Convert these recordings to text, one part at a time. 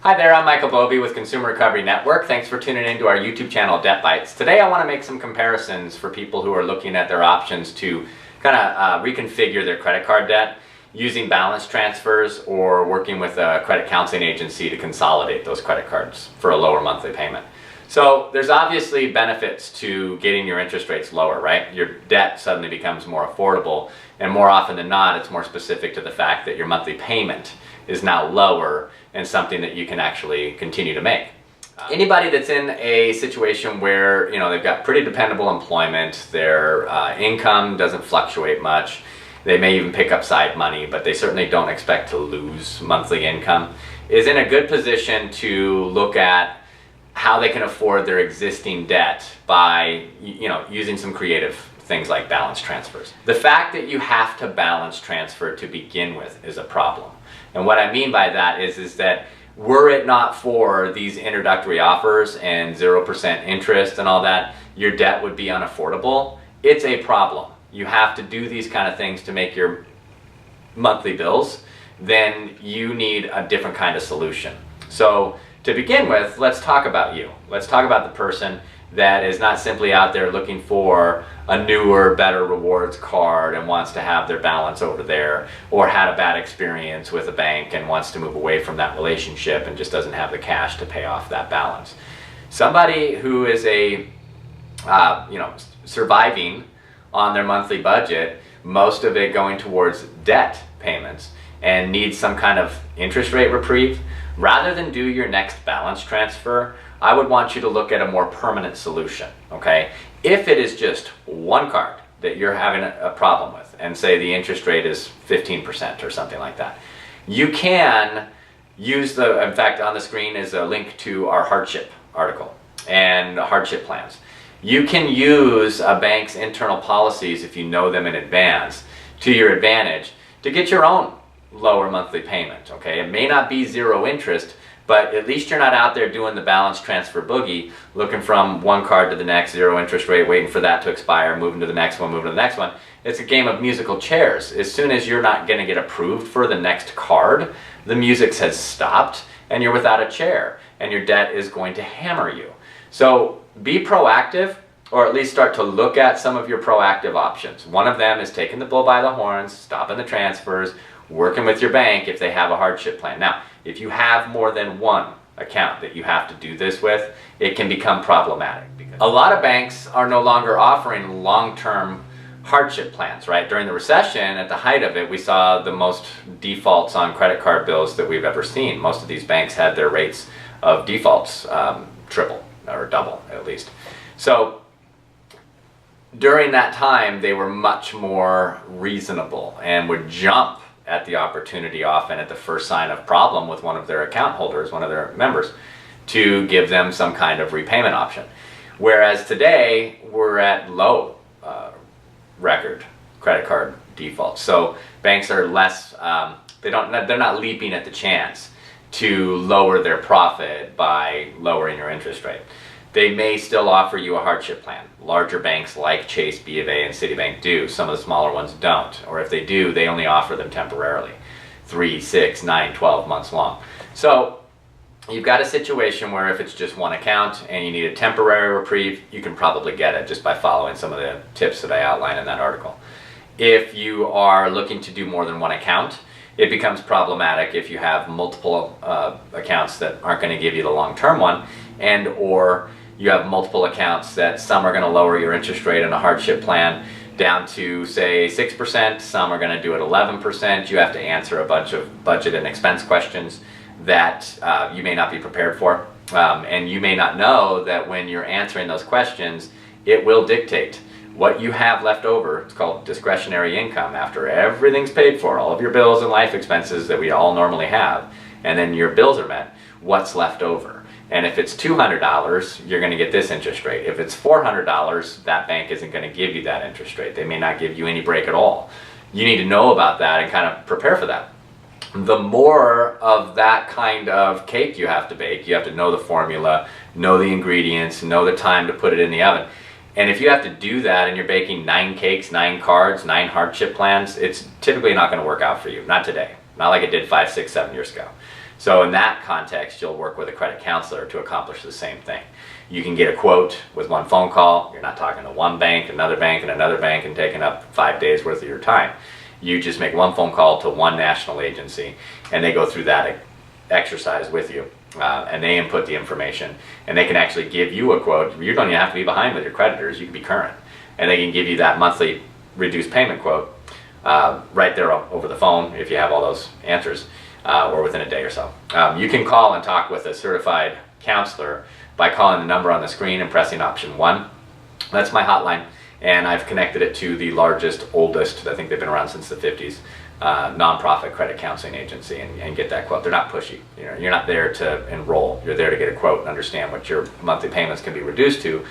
Hi there, I'm Michael Bovee with Consumer Recovery Network. Thanks for tuning in to our YouTube channel, DebtBytes. Today I want to make some comparisons for people who are looking at their options to kind of reconfigure their credit card debt using balance transfers or working with a credit counseling agency to consolidate those credit cards for a lower monthly payment. So there's obviously benefits to getting your interest rates lower, right? Your debt suddenly becomes more affordable, and more often than not it's more specific to the fact that your monthly payment is now lower and something that you can actually continue to make. Anybody that's in a situation where they've got pretty dependable employment, their income doesn't fluctuate much, they may even pick up side money, but they certainly don't expect to lose monthly income, is in a good position to look at how they can afford their existing debt by using some creative things like balance transfers. The fact that you have to balance transfer to begin with is a problem. And what I mean by that is that were it not for these introductory offers and 0% interest and all that, your debt would be unaffordable. It's a problem. You have to do these kind of things to make your monthly bills. Then you need a different kind of solution. So to begin with, let's talk about you. Let's talk about the person that is not simply out there looking for a newer, better rewards card and wants to have their balance over there, or had a bad experience with a bank and wants to move away from that relationship and just doesn't have the cash to pay off that balance. Somebody who is surviving on their monthly budget, most of it going towards debt payments, and needs some kind of interest rate reprieve, rather than do your next balance transfer, I would want you to look at a more permanent solution, okay? If it is just one card that you're having a problem with, and say the interest rate is 15% or something like that, you can use in fact on the screen is a link to our hardship article and hardship plans. You can use a bank's internal policies, if you know them in advance, to your advantage to get your own lower monthly payment, okay? It may not be zero interest, but at least you're not out there doing the balance transfer boogie, looking from one card to the next, zero interest rate, waiting for that to expire, moving to the next one, moving to the next one. It's a game of musical chairs. As soon as you're not going to get approved for the next card, the music has stopped and you're without a chair, and your debt is going to hammer you. So be proactive, or at least start to look at some of your proactive options. One of them is taking the bull by the horns, stopping the transfers, working with your bank if they have a hardship plan. Now, if you have more than one account that you have to do this with, it can become problematic. Because a lot of banks are no longer offering long-term hardship plans, right? During the recession, at the height of it, we saw the most defaults on credit card bills that we've ever seen. Most of these banks had their rates of defaults triple or double at least. So during that time, they were much more reasonable and would jump at the opportunity often at the first sign of problem with one of their account holders, one of their members, to give them some kind of repayment option. Whereas today, we're at low record credit card defaults. So banks are less, they're not leaping at the chance to lower their profit by lowering your interest rate. They may still offer you a hardship plan. Larger banks like Chase, B of A, and Citibank do. Some of the smaller ones don't. Or if they do, they only offer them temporarily. 3, 6, 9, 12 months long. So you've got a situation where if it's just one account and you need a temporary reprieve, you can probably get it just by following some of the tips that I outline in that article. If you are looking to do more than one account, it becomes problematic if you have multiple accounts that aren't going to give you the long-term one, and or you have multiple accounts that some are going to lower your interest rate in a hardship plan down to, say, 6%, some are going to do it 11%. You have to answer a bunch of budget and expense questions that you may not be prepared for. And you may not know that when you're answering those questions, it will dictate what you have left over. It's called discretionary income. After everything's paid for, all of your bills and life expenses that we all normally have, and then your bills are met, what's left over? And if it's $200, you're going to get this interest rate. If it's $400, that bank isn't going to give you that interest rate. They may not give you any break at all. You need to know about that and kind of prepare for that. The more of that kind of cake you have to bake, you have to know the formula, know the ingredients, know the time to put it in the oven. And if you have to do that and you're baking 9 cakes, 9 cards, 9 hardship plans, it's typically not going to work out for you. Not today. Not like it did 5, 6, 7 years ago. So in that context, you'll work with a credit counselor to accomplish the same thing. You can get a quote with one phone call. You're not talking to one bank, another bank, and another bank and taking up 5 days worth of your time. You just make one phone call to one national agency and they go through that exercise with you. And they input the information and they can actually give you a quote. You don't even have to be behind with your creditors, you can be current. And they can give you that monthly reduced payment quote right there over the phone if you have all those answers, or within a day or so. You can call and talk with a certified counselor by calling the number on the screen and pressing option 1. That's my hotline, and I've connected it to the largest, oldest, I think they've been around since the 50s, nonprofit credit counseling agency, and get that quote. They're not pushy. You know, you're not there to enroll. You're there to get a quote and understand what your monthly payments can be reduced to,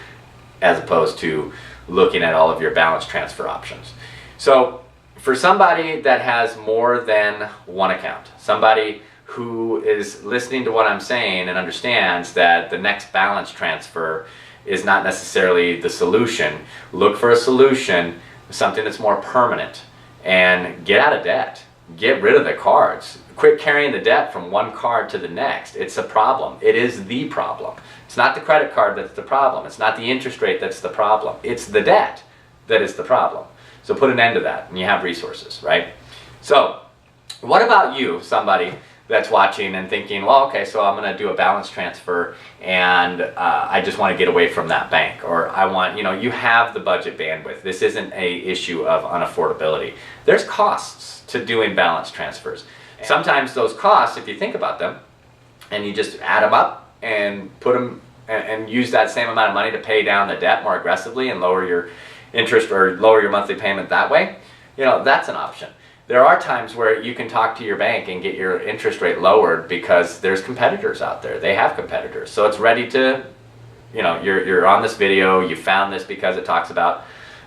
as opposed to looking at all of your balance transfer options. So for somebody that has more than one account, somebody who is listening to what I'm saying and understands that the next balance transfer is not necessarily the solution, look for a solution, something that's more permanent, and get out of debt. Get rid of the cards. Quit carrying the debt from one card to the next. It's a problem. It is the problem. It's not the credit card that's the problem. It's not the interest rate that's the problem. It's the debt that is the problem. So put an end to that, and you have resources, right? So what about you, somebody that's watching and thinking, well, okay, so I'm going to do a balance transfer and I just want to get away from that bank, or I want, you have the budget bandwidth. This isn't a issue of unaffordability. There's costs to doing balance transfers. Sometimes those costs, if you think about them, and you just add them up and put them and use that same amount of money to pay down the debt more aggressively and lower your interest or lower your monthly payment that way, that's an option. There are times where you can talk to your bank and get your interest rate lowered because there's competitors out there. They have competitors. So it's ready to, you're on this video, you found this because it talks about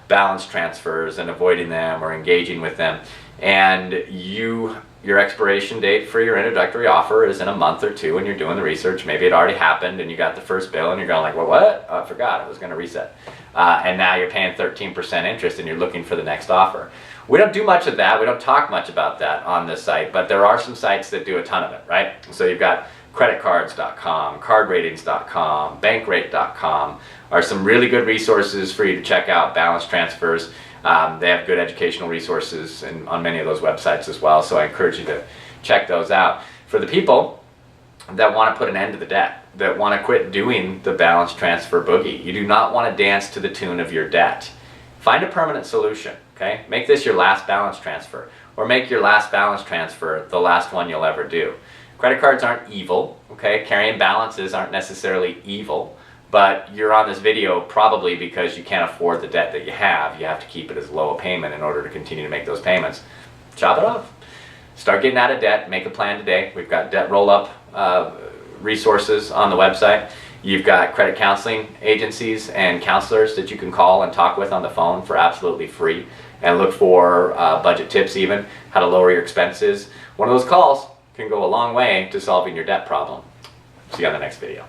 balance transfers and avoiding them or engaging with them. And your expiration date for your introductory offer is in a month or two, and you're doing the research. Maybe it already happened and you got the first bill and you're going like, well, what? Oh, I forgot it was going to reset. And now you're paying 13% interest and you're looking for the next offer. We don't do much of that. We don't talk much about that on this site, but there are some sites that do a ton of it, right? So you've got creditcards.com, cardratings.com, bankrate.com are some really good resources for you to check out balance transfers. They have good educational resources on many of those websites as well, so I encourage you to check those out. For the people that want to put an end to the debt, that want to quit doing the balance transfer boogie, you do not want to dance to the tune of your debt. Find a permanent solution, okay? Make this your last balance transfer, or make your last balance transfer the last one you'll ever do. Credit cards aren't evil, okay? Carrying balances aren't necessarily evil, but you're on this video probably because you can't afford the debt that you have. You have to keep it as low a payment in order to continue to make those payments. Chop it off. Start getting out of debt. Make a plan today. We've got debt roll-up resources on the website. You've got credit counseling agencies and counselors that you can call and talk with on the phone for absolutely free, and look for budget tips, even how to lower your expenses. One of those calls can go a long way to solving your debt problem. See you on the next video.